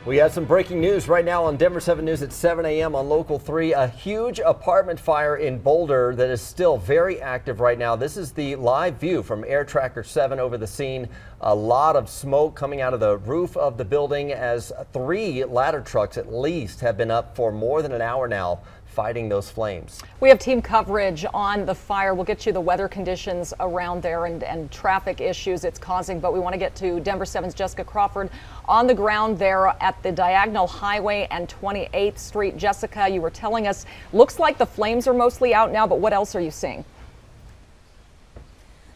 We have some breaking news right now on Denver 7 News at 7 a.m. on Local 3. A huge apartment fire in Boulder that is still very active right now. This is the live view from Air Tracker 7 over the scene. A lot of smoke coming out of the roof of the building as 3 ladder trucks at least have been up for more than an hour now, fighting those flames. We have team coverage on the fire. We'll get you the weather conditions around there and traffic issues it's causing, but we want to get to Denver 7's Jessica Crawford on the ground there at the Diagonal Highway and 28th Street. Jessica, you were telling us, looks like the flames are mostly out now, but what else are you seeing?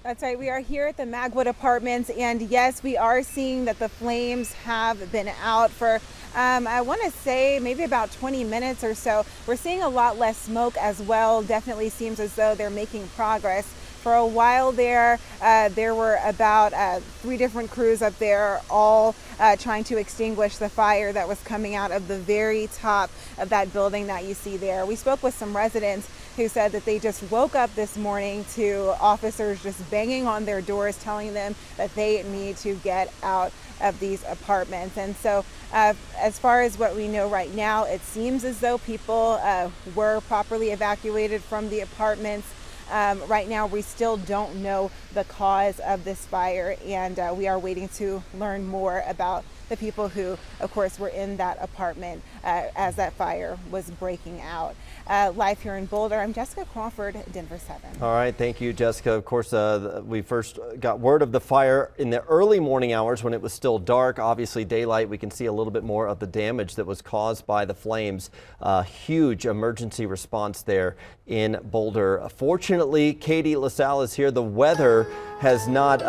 That's right. We are here at the Magwood Apartments, and yes, we are seeing that the flames have been out for, I want to say maybe about 20 minutes or so. We're seeing a lot less smoke as well. Definitely seems as though they're making progress. For a while there were about 3 different crews up there, all trying to extinguish the fire that was coming out of the very top of that building that you see there. We spoke with some residents who said that they just woke up this morning to officers just banging on their doors, telling them that they need to get out of these apartments. And so as far as what we know right now, it seems as though people were properly evacuated from the apartments. Right now, we still don't know the cause of this fire, and we are waiting to learn more about the people who, of course, were in that apartment as that fire was breaking out. Live here in Boulder, I'm Jessica Crawford, Denver 7. All right, thank you, Jessica. Of course, we first got word of the fire in the early morning hours when it was still dark. Obviously, daylight, we can see a little bit more of the damage that was caused by the flames. Huge emergency response there in Boulder. Fortunately, Katie LaSalle is here. The weather has not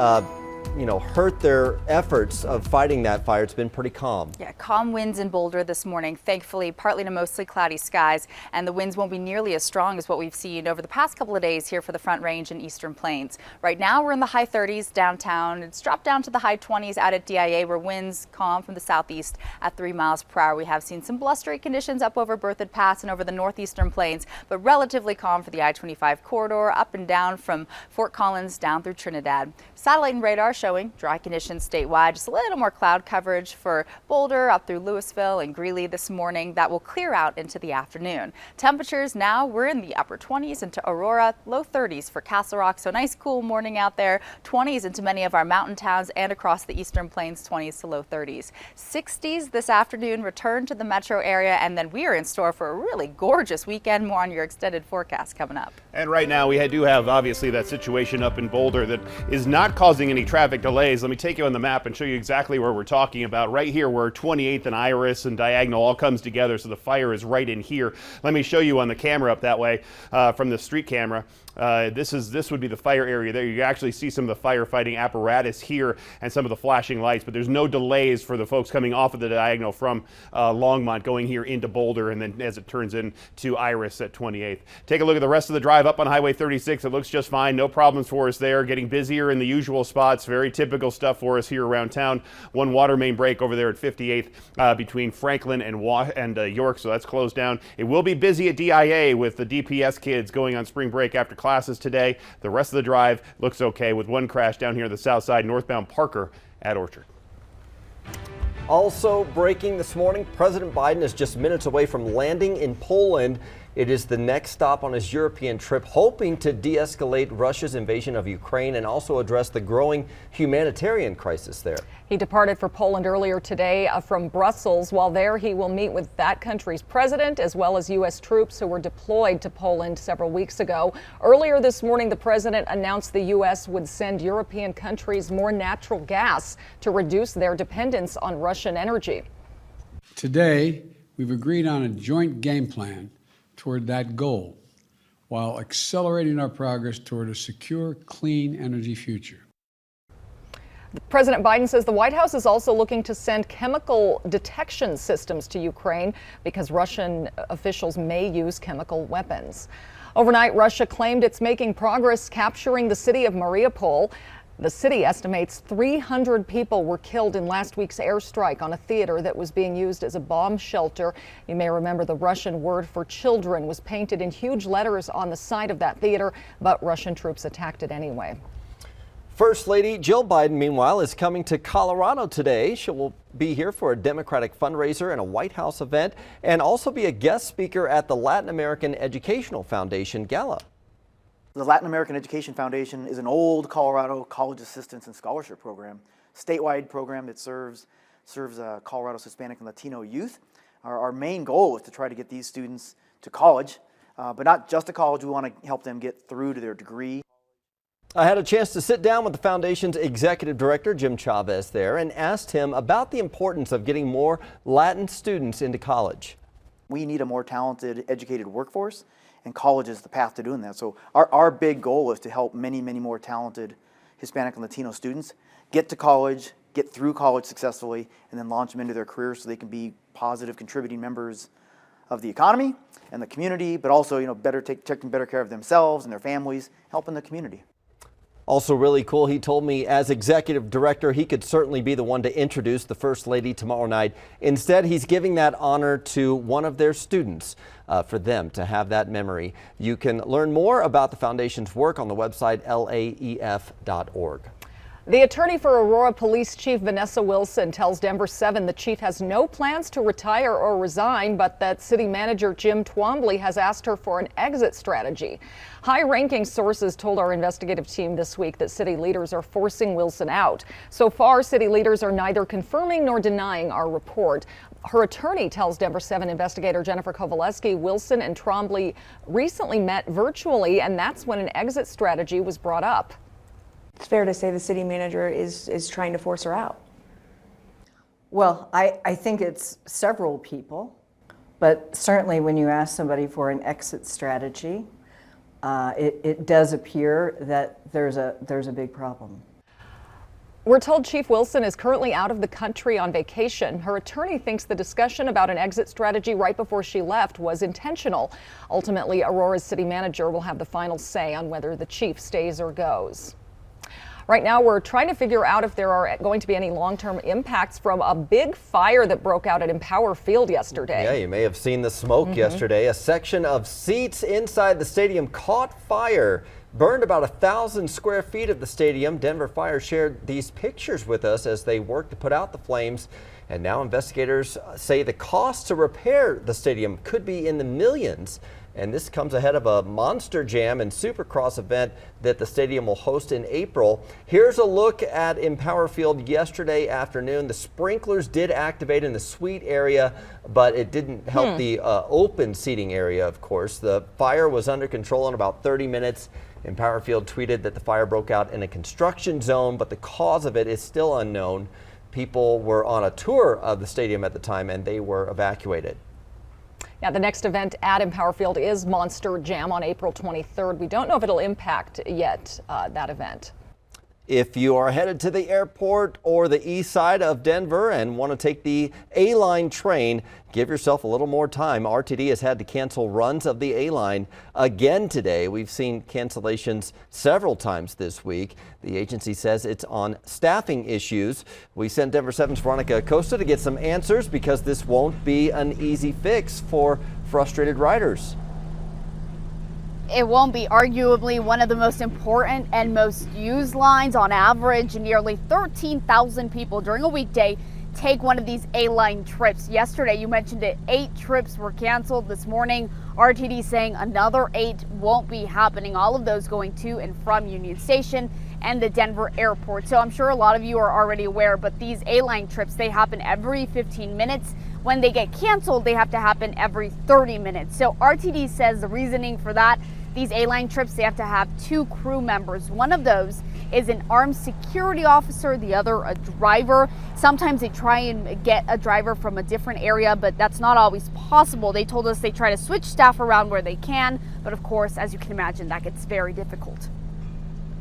hurt their efforts of fighting that fire. It's been pretty calm. Yeah, calm winds in Boulder this morning. Thankfully, partly to mostly cloudy skies, and the winds won't be nearly as strong as what we've seen over the past couple of days here for the Front Range and Eastern Plains. Right now, we're in the high 30s downtown. It's dropped down to the high 20s out at DIA, where winds calm from the southeast at 3 miles per hour. We have seen some blustery conditions up over Berthoud Pass and over the northeastern plains, but relatively calm for the I-25 corridor, up and down from Fort Collins down through Trinidad. Satellite and radar showing dry conditions statewide, just a little more cloud coverage for Boulder up through Louisville and Greeley this morning. That will clear out into the afternoon. Temperatures now, we're in the upper 20s into Aurora, low 30s for Castle Rock, so nice cool morning out there. 20s into many of our mountain towns and across the eastern plains, 20s to low 30s. 60s this afternoon, return to the metro area, and then we are in store for a really gorgeous weekend. More on your extended forecast coming up. And right now we do have obviously that situation up in Boulder that is not causing any traffic delays. Let me take you on the map and show you exactly where we're talking about. Right here where 28th and Iris and Diagonal all comes together, so the fire is right in here. Let me show you on the camera up that way from the street camera. This would be the fire area there. You actually see some of the firefighting apparatus here and some of the flashing lights, but there's no delays for the folks coming off of the Diagonal from Longmont going here into Boulder, and then as it turns into Iris at 28th. Take a look at the rest of the drive up on Highway 36. It looks just fine. No problems for us there. Getting busier in the usual spots. Very typical stuff for us here around town. One water main break over there at 58th between Franklin and York, so that's closed down. It will be busy at DIA with the DPS kids going on spring break after classes today. The rest of the drive looks okay with one crash down here on the south side, northbound Parker at Orchard. Also breaking this morning, President Biden is just minutes away from landing in Poland. It is the next stop on his European trip, hoping to de-escalate Russia's invasion of Ukraine and also address the growing humanitarian crisis there. He departed for Poland earlier today from Brussels. While there, he will meet with that country's president as well as U.S. troops who were deployed to Poland several weeks ago. Earlier this morning, the president announced the U.S. would send European countries more natural gas to reduce their dependence on Russian energy. Today, we've agreed on a joint game plan toward that goal, while accelerating our progress toward a secure, clean energy future. President Biden says the White House is also looking to send chemical detection systems to Ukraine because Russian officials may use chemical weapons. Overnight, Russia claimed it's making progress capturing the city of Mariupol. The city estimates 300 people were killed in last week's airstrike on a theater that was being used as a bomb shelter. You may remember the Russian word for children was painted in huge letters on the side of that theater, but Russian troops attacked it anyway. First Lady Jill Biden, meanwhile, is coming to Colorado today. She will be here for a Democratic fundraiser and a White House event, and also be a guest speaker at the Latin American Educational Foundation Gala. The Latin American Education Foundation is an old Colorado college assistance and scholarship program, statewide program that serves Colorado's Hispanic and Latino youth. Our main goal is to try to get these students to college, but not just to college. We want to help them get through to their degree. I had a chance to sit down with the foundation's executive director, Jim Chavez, there, and asked him about the importance of getting more Latin students into college. We need a more talented, educated workforce, and college is the path to doing that. So our big goal is to help many, many more talented Hispanic and Latino students get to college, get through college successfully, and then launch them into their careers so they can be positive, contributing members of the economy and the community, but also, taking better care of themselves and their families, helping the community. Also really cool, he told me as executive director, he could certainly be the one to introduce the First Lady tomorrow night. Instead, he's giving that honor to one of their students for them to have that memory. You can learn more about the foundation's work on the website laef.org. The attorney for Aurora Police Chief Vanessa Wilson tells Denver 7 the chief has no plans to retire or resign, but that city manager Jim Twombly has asked her for an exit strategy. High-ranking sources told our investigative team this week that city leaders are forcing Wilson out. So far, city leaders are neither confirming nor denying our report. Her attorney tells Denver 7 investigator Jennifer Kovaleski Wilson and Twombly recently met virtually, and that's when an exit strategy was brought up. It's fair to say the city manager is trying to force her out. Well, I think it's several people, but certainly when you ask somebody for an exit strategy, it does appear that there's a big problem. We're told Chief Wilson is currently out of the country on vacation. Her attorney thinks the discussion about an exit strategy right before she left was intentional. Ultimately, Aurora's city manager will have the final say on whether the chief stays or goes. Right now, we're trying to figure out if there are going to be any long-term impacts from a big fire that broke out at Empower Field yesterday. Yeah, you may have seen the smoke yesterday. A section of seats inside the stadium caught fire, burned about 1,000 square feet of the stadium. Denver Fire shared these pictures with us as they worked to put out the flames. And now investigators say the cost to repair the stadium could be in the millions. And this comes ahead of a Monster Jam and Supercross event that the stadium will host in April. Here's a look at Empower Field yesterday afternoon. The sprinklers did activate in the suite area, but it didn't help the open seating area, of course. The fire was under control in about 30 minutes. Empower Field tweeted that the fire broke out in a construction zone, but the cause of it is still unknown. People were on a tour of the stadium at the time, and they were evacuated. Yeah, the next event at Empower Field is Monster Jam on April 23rd. We don't know if it'll impact yet that event. If you are headed to the airport or the east side of Denver and want to take the A-Line train, give yourself a little more time. RTD has had to cancel runs of the A-Line again today. We've seen cancellations several times this week. The agency says it's on staffing issues. We sent Denver 7's Veronica Acosta to get some answers because this won't be an easy fix for frustrated riders. It won't be. Arguably one of the most important and most used lines. On average, nearly 13,000 people during a weekday take one of these A-Line trips. Yesterday, you mentioned it, 8 trips were canceled. This morning, RTD saying another 8 won't be happening. All of those going to and from Union Station and the Denver airport. So I'm sure a lot of you are already aware, but these A-Line trips, they happen every 15 minutes. When they get canceled, they have to happen every 30 minutes. So RTD says the reasoning for that, these A-Line trips, they have to have 2 crew members. One of those is an armed security officer, the other a driver. Sometimes they try and get a driver from a different area, but that's not always possible. They told us they try to switch staff around where they can, but of course, as you can imagine, that gets very difficult.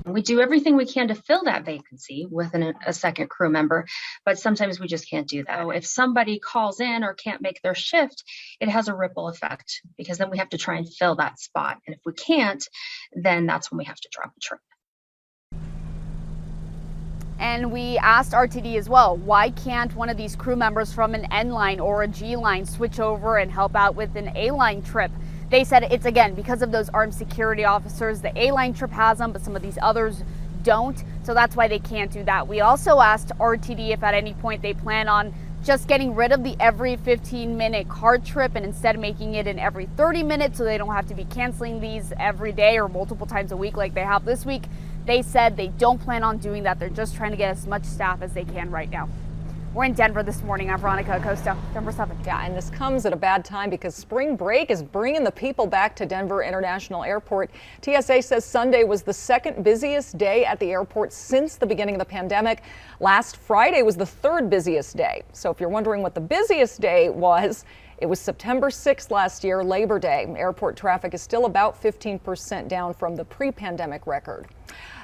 We do everything we can to fill that vacancy with a second crew member, but sometimes we just can't do that. So if somebody calls in or can't make their shift, it has a ripple effect because then we have to try and fill that spot. And if we can't, then that's when we have to drop a trip. And we asked RTD as well, why can't one of these crew members from an N line or a G line switch over and help out with an A line trip? They said it's, again, because of those armed security officers. The A-Line trip has them, but some of these others don't. So that's why they can't do that. We also asked RTD if at any point they plan on just getting rid of the every 15-minute car trip and instead making it an every 30 minutes so they don't have to be canceling these every day or multiple times a week like they have this week. They said they don't plan on doing that. They're just trying to get as much staff as they can right now. We're in Denver this morning. I'm Veronica Acosta, Denver 7. Yeah, and this comes at a bad time because spring break is bringing the people back to Denver International Airport. TSA says Sunday was the second busiest day at the airport since the beginning of the pandemic. Last Friday was the third busiest day. So if you're wondering what the busiest day was, it was September 6th last year, Labor Day. Airport traffic is still about 15% down from the pre-pandemic record.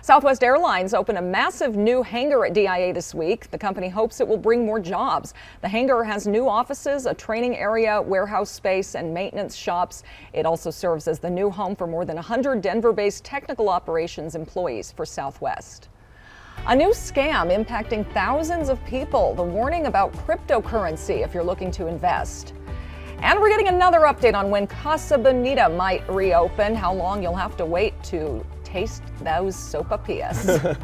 Southwest Airlines opened a massive new hangar at DIA this week. The company hopes it will bring more jobs. The hangar has new offices, a training area, warehouse space, and maintenance shops. It also serves as the new home for more than 100 Denver-based technical operations employees for Southwest. A new scam impacting thousands of people. The warning about cryptocurrency if you're looking to invest. And we're getting another update on when CASA BONITA might reopen, how long you'll have to wait to taste those sopapillas.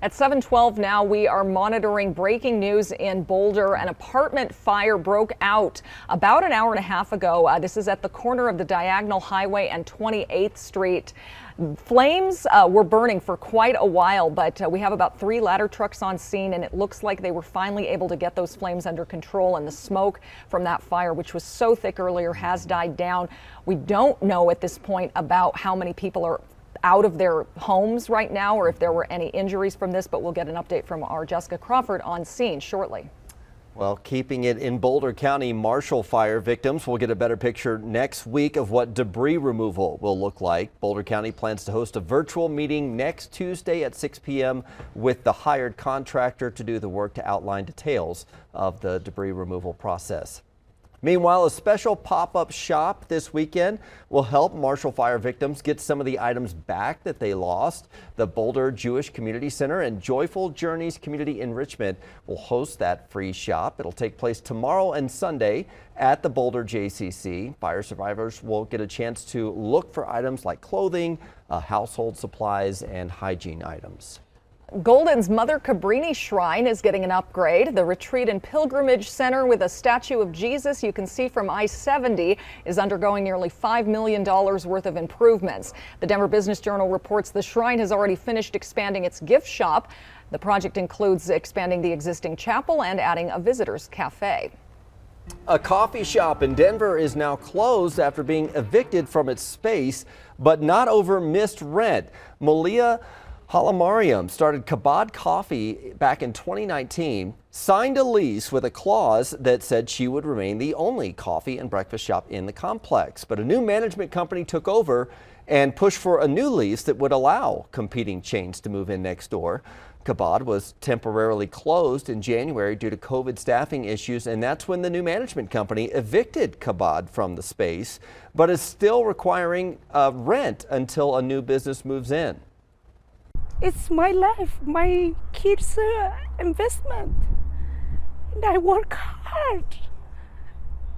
At 7:12 now, we are monitoring breaking news in Boulder. An apartment fire broke out about an hour and a half ago. This is at the corner of the Diagonal Highway and 28th Street. Flames were burning for quite a while, but we have about 3 ladder trucks on scene, and it looks like they were finally able to get those flames under control, and the smoke from that fire, which was so thick earlier, has died down. We don't know at this point about how many people are out of their homes right now or if there were any injuries from this, but we'll get an update from our Jessica Crawford on scene shortly. Well, keeping it in Boulder County, Marshall fire victims will get a better picture next week of what debris removal will look like. Boulder County plans to host a virtual meeting next Tuesday at 6 p.m. with the hired contractor to do the work to outline details of the debris removal process. Meanwhile, a special pop-up shop this weekend will help Marshall fire victims get some of the items back that they lost. The Boulder Jewish Community Center and Joyful Journeys Community Enrichment will host that free shop. It'll take place tomorrow and Sunday at the Boulder JCC. Fire survivors will get a chance to look for items like clothing, household supplies, and hygiene items. Golden's Mother Cabrini Shrine is getting an upgrade. The Retreat and Pilgrimage Center with a statue of Jesus you can see from I-70 is undergoing nearly $5 million worth of improvements. The Denver Business Journal reports the shrine has already finished expanding its gift shop. The project includes expanding the existing chapel and adding a visitors cafe. A coffee shop in Denver is now closed after being evicted from its space, but not over missed rent. Malia Halamariam started Kabad Coffee back in 2019, signed a lease with a clause that said she would remain the only coffee and breakfast shop in the complex. But a new management company took over and push for a new lease that would allow competing chains to move in next door. CABRINI was temporarily closed in January due to COVID staffing issues, and that's when the new management company evicted CABRINI from the space, but is still requiring rent until a new business moves in. It's my life, my kids' investment, and I work hard.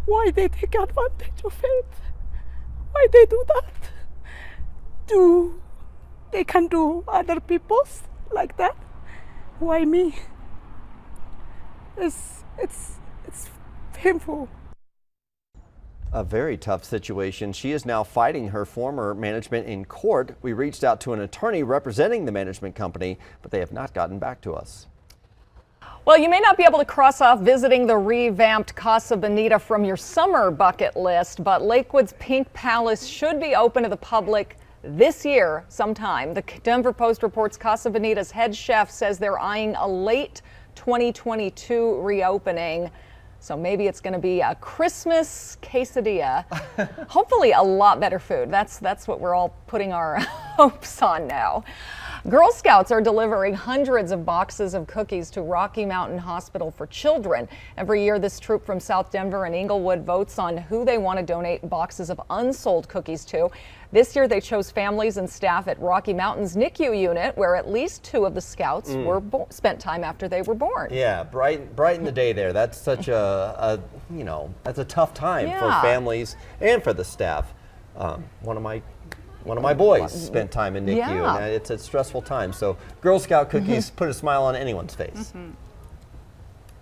Why they take advantage of it? Why they do that? They can do other people's like that? Why me? It's painful. A very tough situation. She is now fighting her former management in court. We reached out to an attorney representing the management company, but they have not gotten back to us. Well, you may not be able to cross off visiting the revamped CASA BONITA from your summer bucket list, but Lakewood's Pink Palace should be open to the public this year sometime. The Denver Post reports CASA BONITA's head chef says they're eyeing a late 2022 reopening. So maybe it's going to be a Christmas quesadilla. Hopefully a lot better food. That's what we're all putting our hopes on now. Girl Scouts are delivering hundreds of boxes of cookies to Rocky Mountain Hospital for Children. Every year, this troop from South Denver and Inglewood votes on who they want to donate boxes of unsold cookies to. This year, they chose families and staff at Rocky Mountain's NICU unit, where at least 2 of the scouts were spent time after they were born. Yeah, brighten the day there. That's such that's a tough time for families and for the staff. One of my boys spent time in NICU, and it's a stressful time. So Girl Scout cookies put a smile on anyone's face.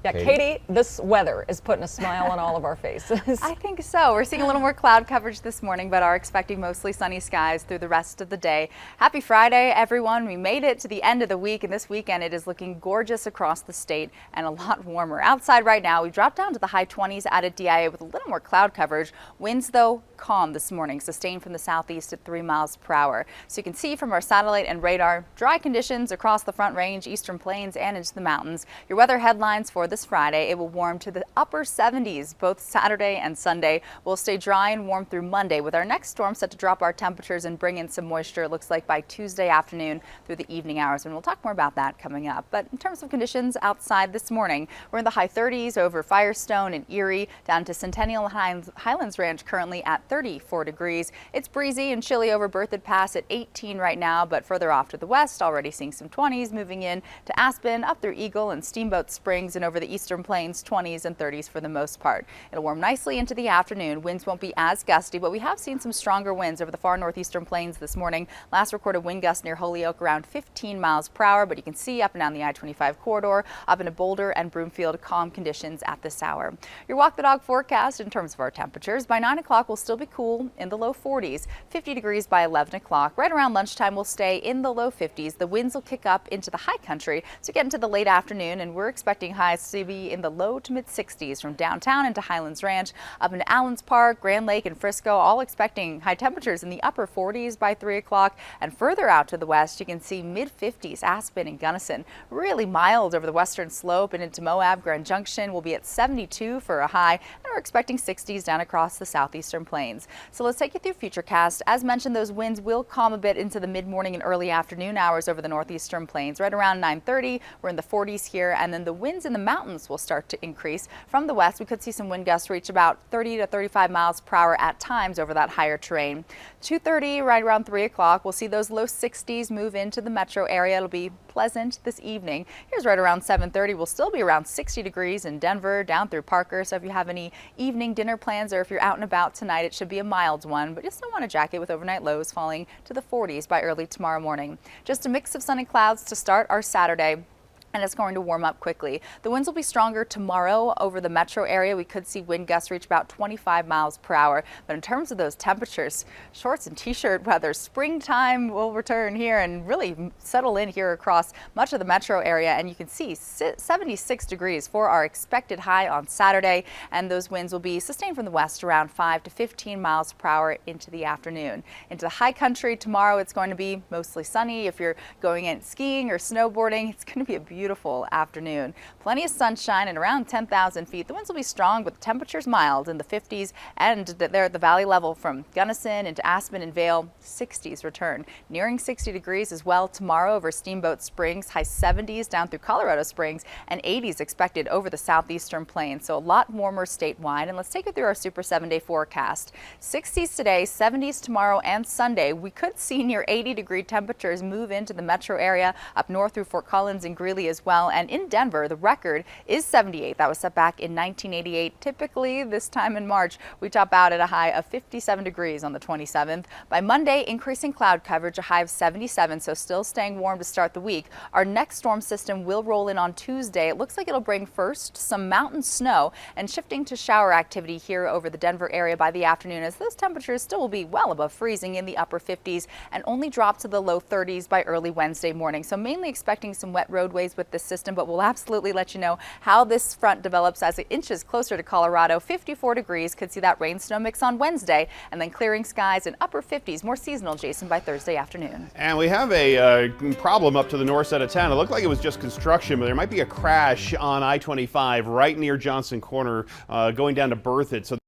Yeah, Katie, this weather is putting a smile on all of our faces. I think so. We're seeing a little more cloud coverage this morning, but are expecting mostly sunny skies through the rest of the day. Happy Friday, everyone. We made it to the end of the week, and this weekend it is looking gorgeous across the state and a lot warmer. Outside right now, we dropped down to the high 20s, added DIA with a little more cloud coverage. Winds, though, calm this morning, sustained from the southeast at 3 miles per hour. So you can see from our satellite and radar, dry conditions across the Front Range, Eastern Plains, and into the mountains. Your weather headlines for this Friday: it will warm to the upper 70s both Saturday and Sunday. We'll stay dry and warm through Monday, with our next storm set to drop our temperatures and bring in some moisture, it looks like, by Tuesday afternoon through the evening hours, and we'll talk more about that coming up. But in terms of conditions outside this morning, we're in the high 30s over Firestone and Erie, down to Centennial Highlands Ranch currently at 34 degrees. It's breezy and chilly over Berthoud Pass at 18 right now, but further off to the west, already seeing some 20s, moving in to Aspen, up through Eagle and Steamboat Springs, and over the Eastern Plains, 20s and 30s for the most part. It'll warm nicely into the afternoon. Winds won't be as gusty, but we have seen some stronger winds over the far northeastern plains this morning. Last recorded wind gust near Holyoke around 15 miles per hour, but you can see up and down the I-25 corridor, up into Boulder and Broomfield, calm conditions at this hour. Your walk the dog forecast in terms of our temperatures: by 9 o'clock we'll still be cool in the low 40s, 50 degrees by 11 o'clock. Right around lunchtime we'll stay in the low 50s. The winds will kick up into the high country so get into the late afternoon, and we're expecting highs to be in the low to mid 60s from downtown into Highlands Ranch, up into Allens Park, Grand Lake, and Frisco, all expecting high temperatures in the upper 40s by 3 o'clock. And further out to the west, you can see mid 50s, Aspen and Gunnison. Really mild over the western slope and into Moab. Grand Junction will be at 72 for a high, and we're expecting 60s down across the southeastern plains. So let's take you through Futurecast. As mentioned, those winds will calm a bit into the mid-morning and early afternoon hours over the northeastern plains. Right around 9:30, we're in the 40s here, and then the winds in the mountains will start to increase. From the west, we could see some wind gusts reach about 30 to 35 miles per hour at times over that higher terrain. 2:30, right around 3 o'clock, we'll see those low 60s move into the metro area. It'll be pleasant this evening. Here's right around 7:30. We'll still be around 60 degrees in Denver, down through Parker. So if you have any evening dinner plans or if you're out and about tonight, it should be a mild one, but you still want a jacket, with overnight lows falling to the 40s by early tomorrow morning. Just a mix of sun and clouds to start our Saturday, and it's going to warm up quickly. The winds will be stronger tomorrow over the metro area. We could see wind gusts reach about 25 miles per hour. But in terms of those temperatures, shorts and t-shirt weather, springtime will return here and really settle in here across much of the metro area. And you can see 76 degrees for our expected high on Saturday. And those winds will be sustained from the west around 5 to 15 miles per hour into the afternoon. Into the high country tomorrow, it's going to be mostly sunny. If you're going in skiing or snowboarding, it's going to be a beautiful beautiful afternoon. Plenty of sunshine and around 10,000 feet. The winds will be strong, but the temperatures mild in the 50s, and they're at the valley level from Gunnison into Aspen and Vail. 60s return. Nearing 60 degrees as well tomorrow over Steamboat Springs. High 70s down through Colorado Springs, and 80s expected over the southeastern plains. So a lot warmer statewide. And let's take it through our Super 7-day forecast. 60s today, 70s tomorrow and Sunday. We could see near 80-degree temperatures move into the metro area up north through Fort Collins and Greeley as well. And in Denver, the record is 78. That was set back in 1988. Typically, this time in March, we top out at a high of 57 degrees on the 27th. By Monday, increasing cloud coverage, a high of 77, so still staying warm to start the week. Our next storm system will roll in on Tuesday. It looks like it'll bring first some mountain snow and shifting to shower activity here over the Denver area by the afternoon, as those temperatures still will be well above freezing in the upper 50s and only drop to the low 30s by early Wednesday morning. So mainly expecting some wet roadways with this system, but we'll absolutely let you know how this front develops as it inches closer to Colorado. 54 degrees, could see that rain snow mix on Wednesday, and then clearing skies in upper 50s, more seasonal, Jason, by Thursday afternoon. And we have a problem up to the north side of town. It looked like it was just construction, but there might be a crash on I-25 right near Johnson Corner going down to Berthoud. So